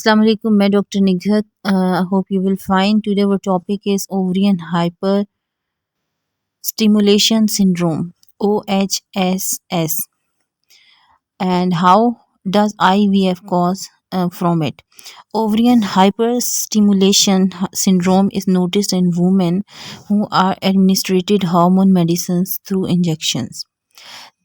Assalamu alaikum, मैं Dr Nighat. I hope you will find today our topic is ovarian hyperstimulation syndrome OHSS, and how does IVF cause from it. Ovarian hyperstimulation syndrome is noticed in women who are administered hormone medicines through injections.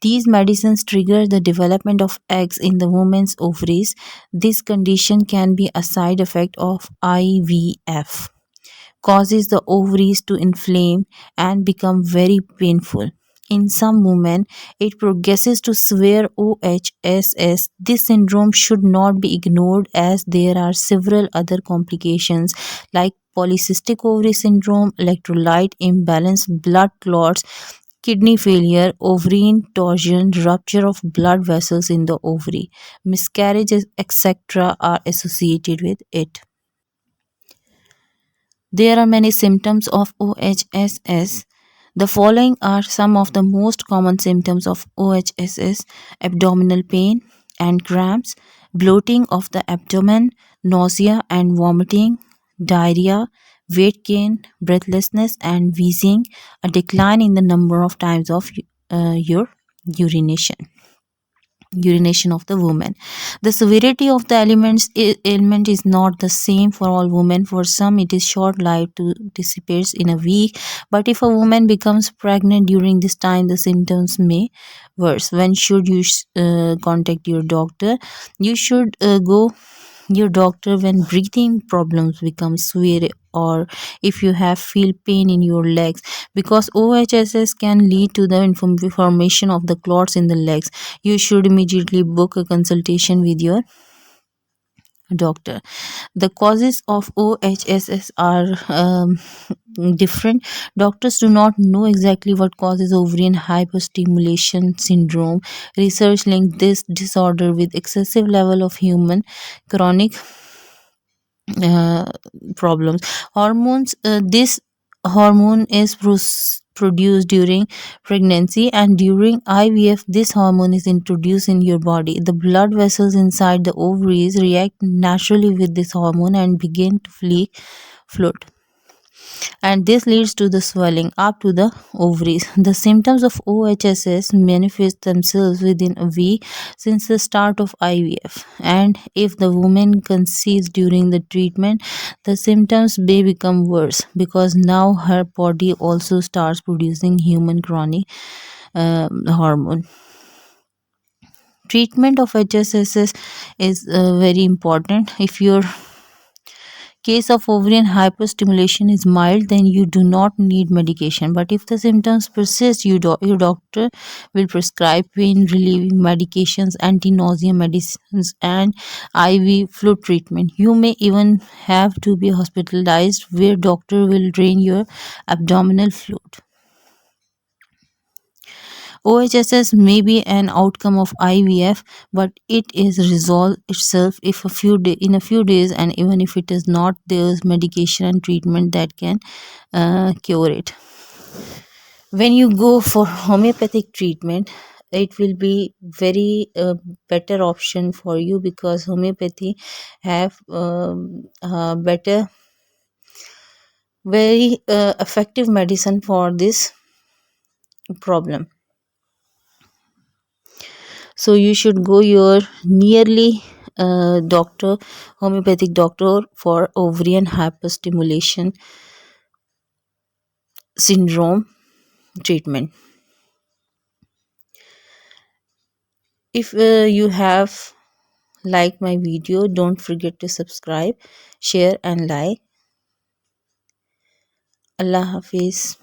These medicines trigger the development of eggs in the woman's ovaries. This condition can be a side effect of IVF, causes the ovaries to inflame and become very painful. In some women, it progresses to severe OHSS. This syndrome should not be ignored as there are several other complications like polycystic ovary syndrome, electrolyte imbalance, blood clots, kidney failure, ovarian torsion, rupture of blood vessels in the ovary, miscarriages, etc. are associated with it. There are many symptoms of OHSS. The following are some of the most common symptoms of OHSS: abdominal pain and cramps, bloating of the abdomen, nausea and vomiting, diarrhea, weight gain, breathlessness and wheezing, a decline in the number of times of your urination of the woman. The severity of the ailment is not the same for all women. For some, it is short-lived to dissipates in a week. But if a woman becomes pregnant during this time, the symptoms may worse. When should you contact your doctor? You should go your doctor when breathing problems become severe, or if you have feel pain in your legs, because OHSS can lead to the formation of the clots in the legs. You should immediately book a consultation with your doctor. The causes of OHSS are different. Doctors do not know exactly what causes ovarian hyperstimulation syndrome. Research linked this disorder with excessive level of human chronic uh, problems. Hormones. This hormone is produced during pregnancy, and during IVF this hormone is introduced in your body. The blood vessels inside the ovaries react naturally with this hormone and begin to float, and this leads to the swelling up to the ovaries. The symptoms of OHSS manifest themselves within a week since the start of IVF, and if the woman conceives during the treatment, the symptoms may become worse because now her body also starts producing human chronic hormone. Treatment of HSS is very important. If your case of ovarian hyperstimulation is mild, then you do not need medication. But if the symptoms persist, your doctor will prescribe pain relieving medications, anti-nausea medicines, and IV fluid treatment. You may even have to be hospitalized, where doctor will drain your abdominal fluid. OHSS may be an outcome of IVF, but it is resolved itself if in a few days, and even if it is not, there is medication and treatment that can cure it. When you go for homeopathic treatment, it will be very better option for you, because homeopathy have better, very effective medicine for this problem. So you should go your nearly doctor, homeopathic doctor, for ovarian hyperstimulation syndrome treatment. If you have liked my video, don't forget to subscribe, share and like. Allah Hafiz.